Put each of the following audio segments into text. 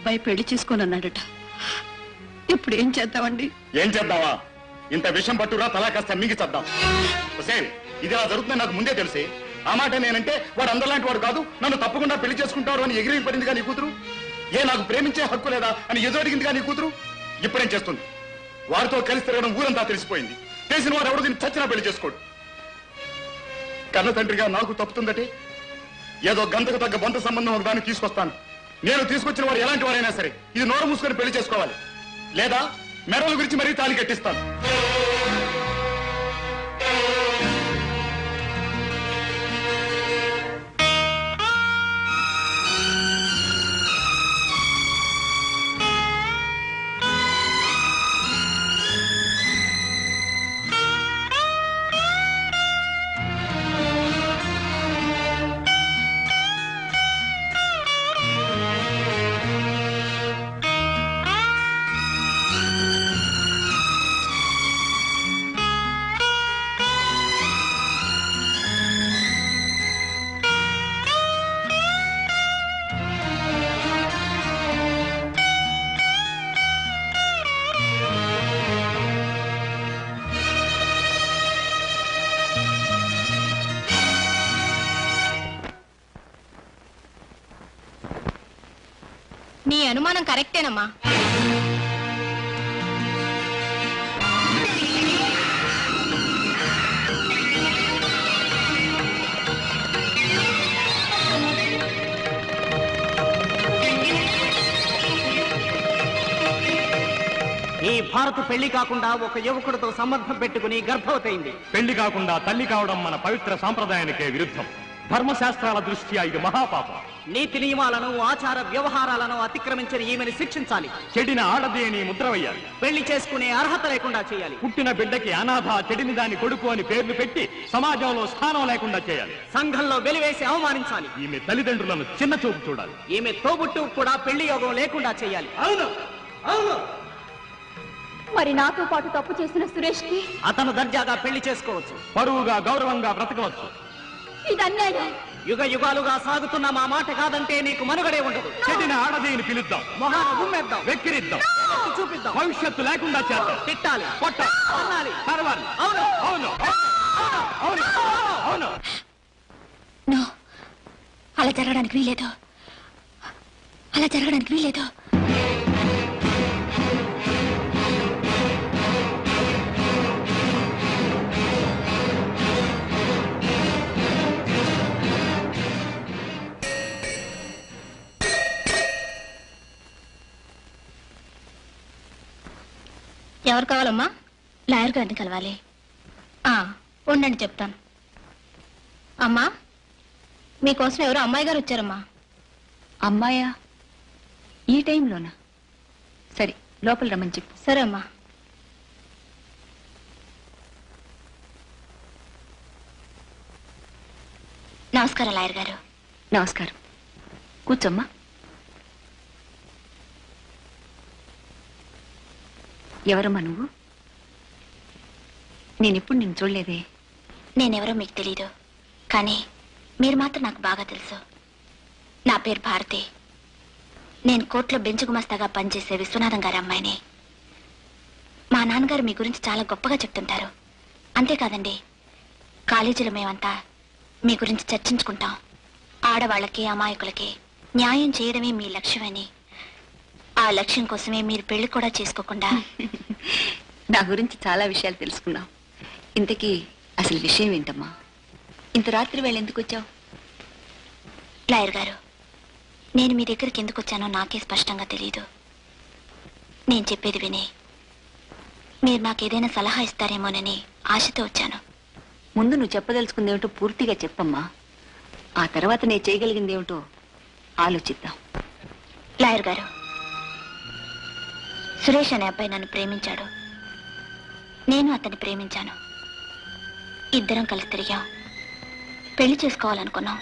అబ్బాయి పెళ్లి చేసుకోనన్నాడట. ఇప్పుడు ఏం చేద్దామండి? ఏం చేద్దావా? ఇంత విషం పట్టురా తలా కాస్త మింగి చేద్దాం. ఇది అలా జరుగుతుందని నాకు ముందే తెలిసి ఆ మాట నేనంటే వాడు అందరిలాంటి వాడు కాదు, నన్ను తప్పకుండా పెళ్లి చేసుకుంటారు అని ఎగిరి పడిందిగా నీ కూతురు. నాకు ప్రేమించే హక్కు లేదా అని ఎదురడిగిందిగా నీ కూతురు. ఇప్పుడేం చేస్తుంది? వారితో కలిసి తిరగడం ఊరంతా తెలిసిపోయింది. తెలిసిన వాడు ఎవరు దీన్ని చచ్చినా పెళ్లి చేసుకోడు. కన్న తండ్రిగా నాకు తప్పుతుందటే ఏదో గంతకు తగ్గ బంధ సంబంధం ఒక దాన్ని తీసుకొస్తాను. నేను తీసుకొచ్చిన వాడు ఎలాంటి వారైనా సరే ఇది నోరు మూసుకొని పెళ్లి చేసుకోవాలి, లేదా మెడల గురించి మరీ తాళి కట్టిస్తాను. నీ అనుమానం కరెక్టేనమ్మా. ఈ భారత పెళ్లి కాకుండా ఒక యువకుడితో సంబంధం పెట్టుకుని గర్భవతైంది. పెళ్లి కాకుండా తల్లి కావడం మన పవిత్ర సాంప్రదాయానికే విరుద్ధం. ధర్మశాస్త్రాల దృష్ట్యా ఇది మహాపాపం. నీతి నియమాలను ఆచార వ్యవహారాలను అతిక్రమించిన ఈమెను శిక్షించాలి. చెడిన ఆడది అని ముద్ర వేయాలి. పెళ్లి చేసుకునే అర్హత లేకుండా చేయాలి. పుట్టిన బిడ్డకి అనాథ, చెడిని దాని కొడుకు అని పేర్లు పెట్టి సమాజంలో స్థానం లేకుండా చేయాలి. సంఘంలో వెలివేసి అవమానించాలి. ఈమె తల్లిదండ్రులను చిన్న చూపు చూడాలి. ఈమె తోబుట్టు కూడా పెళ్లి యోగం లేకుండా చేయాలి. అవును అవును. మరి నాతో పాటు తప్పు చేసిన సురేష్ కి అతను దర్జాగా పెళ్లి చేసుకోవచ్చు. పరువుగా గౌరవంగా బ్రతకవచ్చు. ఇది అన్యాయం. యుగ యుగాలుగా సాగుతున్న మా మాట కాదంటే నీకు మనుగడే ఉండదు. చెడిన ఆడదేని పిలుద్దాం, మొహాన గుమ్మేద్దాం, వెక్కిరిద్దాం, చూపిద్దాం, భవిష్యత్తు లేకుండా చేద్దాం, తిట్టాలి, కొట్టాలి, పర్వాలి. అవును అవును అవును అవును. నో, అలా జరగడానికి వీలేదు. అలా జరగడానికి వీలేదు. ఎవరు కావాలమ్మా? లాయర్ గారిని కలవాలి. ఉండండి చెప్తాను. అమ్మా, మీకోసం ఎవరో అమ్మాయి గారు వచ్చారమ్మా. అమ్మాయా? ఈ టైంలోనా? సరే, లోపల రమ్మని చెప్పు. సరే అమ్మా. నమస్కారం లాయర్ గారు. నమస్కారం. కూర్చోమ్మా. ఎవరమ్మా నువ్వు? నేనెప్పుడు నిన్ను చూడలేదే. నేనెవరో మీకు తెలీదు, కానీ మీరు మాత్రం నాకు బాగా తెలుసు. నా పేరు భారతి. నేను కోర్టులో బెంచ్ గుమస్తాగా పనిచేసే విశ్వనాథం గారి అమ్మాయిని. మా నాన్నగారు మీ గురించి చాలా గొప్పగా చెప్తుంటారు. అంతేకాదండి, కాలేజీలో మేమంతా మీ గురించి చర్చించుకుంటాం. ఆడవాళ్ళకి, అమాయకులకి న్యాయం చేయడమే మీ లక్ష్యమని. ఆ లక్ష్యం కోసమే మీరు పెళ్లి కూడా చేసుకోకుండా నా గురించి చాలా విషయాలు తెలుసుకున్నావు. ఇంతకీ అసలు విషయం ఏంటమ్మా? ఇంత రాత్రి వేళ ఎందుకు వచ్చావు? లాయర్ గారు, నేను మీ దగ్గరికి ఎందుకు వచ్చానో నాకే స్పష్టంగా తెలియదు. నేను చెప్పేది విని మీరు నాకేదైనా సలహా ఇస్తారేమోనని ఆశతో వచ్చాను. ముందు నువ్వు చెప్పదలుచుకుందేమిటో పూర్తిగా చెప్పమ్మా. ఆ తర్వాత నేను చేయగలిగిందేమిటో ఆలోచిద్దాం. లాయర్ గారు, సురేష్ అనే అబ్బాయి నన్ను ప్రేమించాడు. నేను అతన్ని ప్రేమించాను. ఇద్దరం కలిసి తిరిగాం. పెళ్లి చేసుకోవాలనుకున్నాం.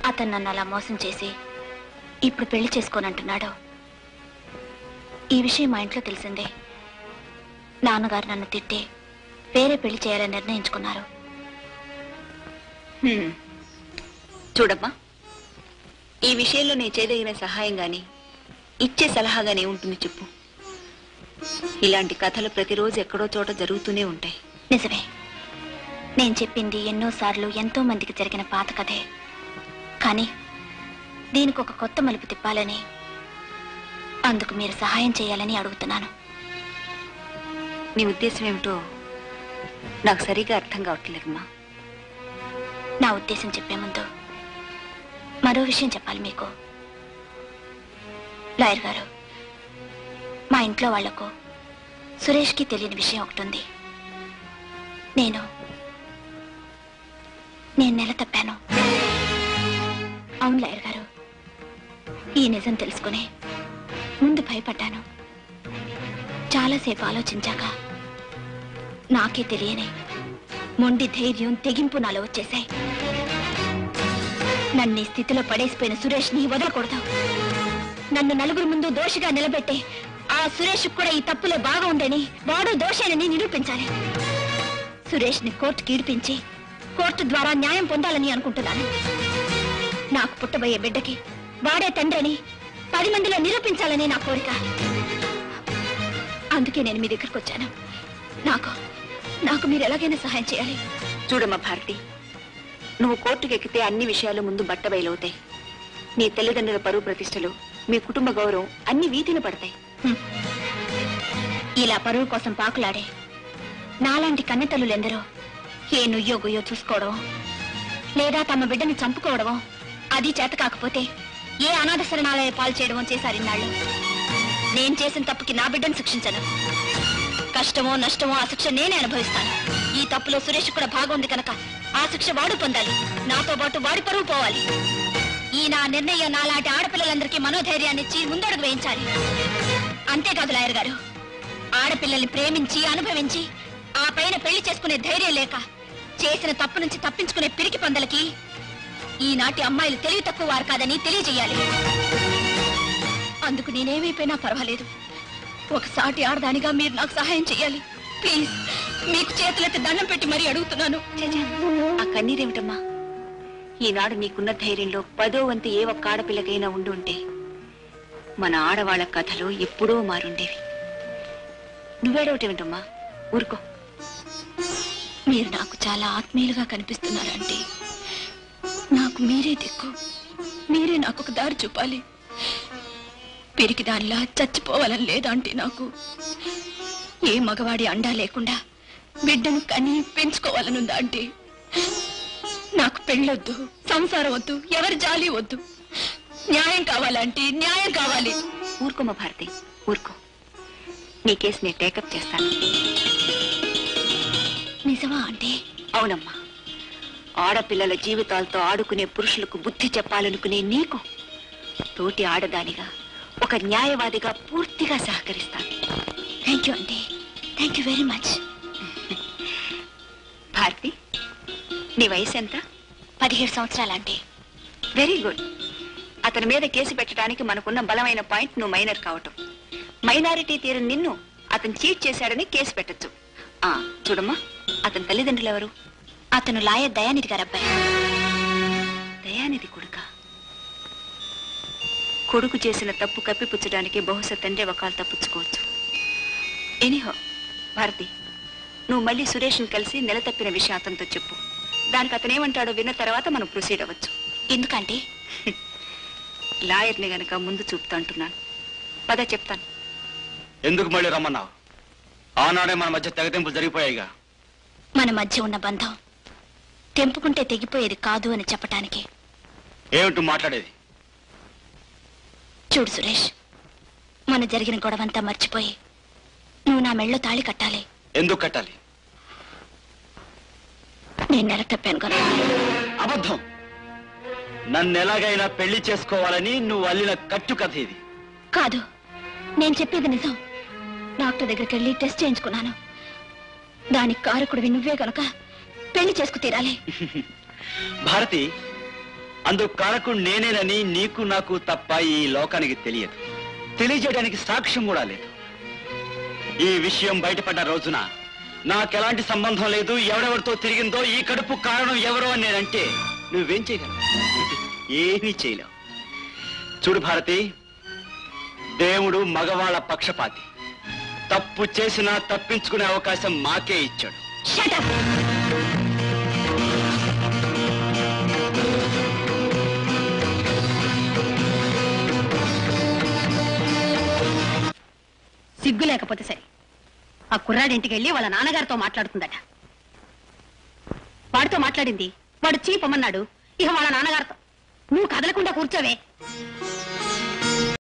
అతను నన్ను అలా మోసం చేసి ఇప్పుడు పెళ్లి చేసుకోనంటున్నాడు. ఈ విషయం మా ఇంట్లో తెలిసిందే. నాన్నగారు నన్ను తిట్టి వేరే పెళ్లి చేయాలని నిర్ణయించుకున్నారు. చూడమ్మా, ఈ విషయంలో నేను చేయదగిన సహాయం గాని ఇచ్చే సలహాగానే ఉంటుంది చెప్పు. ఇలాంటి కథలు ప్రతిరోజు ఎక్కడో చోట జరుగుతూనే ఉంటాయి. నిజమే, నేను చెప్పింది ఎన్నోసార్లు ఎంతో మందికి జరిగిన పాత కథే. కానీ దీనికి ఒక కొత్త మలుపు తిప్పాలని, అందుకు మీరు సహాయం చేయాలని అడుగుతున్నాను. నీ ఉద్దేశం ఏమిటో నాకు సరిగా అర్థం కావట్లేదమ్మా. నా ఉద్దేశం చెప్పే ముందు మరో విషయం చెప్పాలి మీకు. లాయర్ గారు, మా ఇంట్లో వాళ్లకు సురేష్కి తెలియని విషయం ఒకటి ఉంది. నేను నెల తప్పాను. అవును లాయర్ గారు, ఈ నిజం తెలుసుకుని ముందు భయపడ్డాను. చాలాసేపు ఆలోచించాక నాకే తెలియని మొండి ధైర్యం, తెగింపు నాలో వచ్చేశాయి. నన్ను ఈ స్థితిలో పడేసిపోయిన సురేష్ని వదలకూడదు. నన్ను నలుగురు ముందు దోషిగా నిలబెట్టే ఆ సురేష్ కూడా ఈ తప్పులో బాగా ఉందని, వాడు దోషేనని నిరూపించాలి. సురేష్ ని కోర్టుకి ఈడిపించి కోర్టు ద్వారా న్యాయం పొందాలని అనుకుంటున్నాను. నాకు పుట్టబోయే బిడ్డకి వాడే తండ్రిని 10 మందిలో నిరూపించాలని నా కోరిక. అందుకే నేను మీ దగ్గరకు వచ్చాను. నాకు మీరు ఎలాగైనా సహాయం చేయాలి. చూడమ్మా భారతి, నువ్వు కోర్టుకు ఎక్కితే అన్ని విషయాలు ముందు బట్టబయలవుతాయి. నీ తల్లిదండ్రుల పరువు ప్రతిష్టలు, మీ కుటుంబ గౌరవం అన్ని వీధిన పడతాయి. ఇలా పరువు కోసం పాకులాడే నాలాంటి కన్నెతల్లులెందరో ఏ నుయ్యో గుయ్యో చూసుకోవడం, లేదా తమ బిడ్డని చంపుకోవడమో, అది చేత కాకపోతే ఏ అనాథ శరణాలయ పాలు చేయడమో చేశారు ఇన్నాళ్ళు. నేను చేసిన తప్పుకి నా బిడ్డను శిక్షించను. కష్టమో నష్టమో ఆ శిక్ష నేనే అనుభవిస్తాను. ఈ తప్పులో సురేష్ కూడా భాగం ఉంది కనుక ఆ శిక్ష వాడు పొందాలి. నాతో పాటు వాడి పరువు పోవాలి. ఈ నా నిర్ణయం నాలాంటి ఆడపిల్లలందరికీ మనోధైర్యాన్ని ఇచ్చి ముందడుగు వేయించాలి. అంతేకాదు లాయర్ గారు, ఆడపిల్లల్ని ప్రేమించి అనుభవించి ఆ పైన పెళ్లి చేసుకునే ధైర్యం లేక చేసిన తప్పు నుంచి తప్పించుకునే పిరికి పందలకి ఈనాటి అమ్మాయిలు తెలివి తక్కువ వారు కాదని తెలియజేయాలి. అందుకు నేనేమైపోయినా పర్వాలేదు. ఒక సాటి ఆడదానిగా మీరు నాకు సహాయం చేయాలి. ప్లీజ్, మీకు చేతులెత్తి దండం పెట్టి మరీ అడుగుతున్నాను. ఆ కన్నీరేమిటమ్మా? ఈనాడు నీకున్న ధైర్యంలో 10వ వంతు ఏ ఒక్క ఆడపిల్లకైనా ఉండి ఉంటే మన ఆడవాళ్ల కథలు ఎప్పుడో మారుండేవి. నువ్వేడవటేమిటమ్మా? ఊరుకో. మీరు నాకు చాలా ఆత్మీయులుగా కనిపిస్తున్నారంటే నాకు మీరే దిక్కు. మీరే నాకు ఒక దారి చూపాలి. పిరికి దానిలా చచ్చిపోవాలని లేదంటే నాకు ఏ మగవాడి అండా లేకుండా బిడ్డను కని పెంచుకోవాలనుందా అంటే నాకు పెళ్ళొద్దు, సంసారం వద్దు, ఎవరి జాలి వద్దు. న్యాయం కావాలంటే న్యాయం కావాలి. ఊరుకోమ్మ భారతి, ఊరుకో. నీ కేసు నేను టేకప్ చేస్తాను. నిజమా అంటే? అవునమ్మా. ఆడపిల్లల జీవితాలతో ఆడుకునే పురుషులకు బుద్ధి చెప్పాలనుకునే నీకు తోటి ఆడదానిగా, ఒక న్యాయవాదిగా పూర్తిగా సహకరిస్తాను. థ్యాంక్ యూ అండి. Thank you very much. Bharati, నీ వయసు ఎంత? 17 సంవత్సరాలంటే. Very good. అతని మీద కేసు పెట్టడానికి మనకున్న బలమైన పాయింట్ నువ్వు మైనర్ కావటం. మైనారిటీ తీరు నిన్ను అతను చీట్ చేశాడని కేసు పెట్టచ్చు. చూడమ్మా, అతని తల్లిదండ్రులు ఎవరు? అతను లాయర్ దయానిధి గారు అబ్బాయి. దయానిధి కొడుక? కొడుకు చేసిన తప్పు కప్పిపుచ్చడానికి బహుశా తండ్రి వకాలు తప్పించుకోవచ్చు. ఎనీహో భారతి, నువ్వు మళ్ళీ సురేష్ని కలిసి నెల తప్పిన విషయం అతనితో చెప్పు. దానికి అతనేమంటాడో విన్న తర్వాత మనం ప్రొసీడ్ అవ్వచ్చు. ఎందుకంటే లాయర్ని గనక ముందు చూపుతా అంటున్నాను. పద చెప్తాను. ఎందుకు మళ్ళీ రమ్మన్నావు? ఆనాడే మన మధ్య తెగతింపులు జరిగిపోయాయిగా. మన మధ్య ఉన్న బంధం తెంపుకుంటే తెగిపోయేది కాదు అని చెప్పటానికి. ఏమిటి మాట్లాడేది? చూడు సురేష్, మన జరిగిన గొడవంతా మర్చిపోయి నువ్వు నా మెళ్ళో తాళి కట్టాలి. ఎందుకు కట్టాలి? నేను నెల తప్పాను కదా. అబద్ధం. నన్ను ఎలాగైనా పెళ్లి చేసుకోవాలని నువ్వు అల్లిన కట్టు కథ ఇది. కాదు, నేను చెప్పేది నిజం. డాక్టర్ దగ్గరికి వెళ్ళి టెస్ట్ చేయించుకున్నాను. దానికి కారకుడివి నువ్వే కనుక పెళ్లి చేసుకు తీరాలి. భారతి, అందుకు కారకుడు నేనేనని నీకు నాకు తప్ప ఈ లోకానికి తెలియదు. తెలియజేయడానికి సాక్ష్యం కూడా లేదు. ఈ విషయం బయటపడ్డ రోజున నాకెలాంటి సంబంధం లేదు, ఎవరెవరితో తిరిగిందో, ఈ కడుపు కారణం ఎవరో అని నేనంటే నువ్వేం చేయగలవు? ఏమీ చేయలేవు. చూడు భారతి, దేవుడు మగవాళ్ళ పక్షపాతి. తప్పు చేసినా తప్పించుకునే అవకాశం మాకే ఇచ్చాడు. సిగ్గు లేకపోతే సరే, ఆ కుర్రాడింటికి వెళ్ళి వాళ్ళ నాన్నగారితో మాట్లాడుతుందట. వాడితో మాట్లాడింది, వాడు చీపమన్నాడు. ఇక వాళ్ళ నాన్నగారితో. నువ్వు కదలకుండా కూర్చోవే.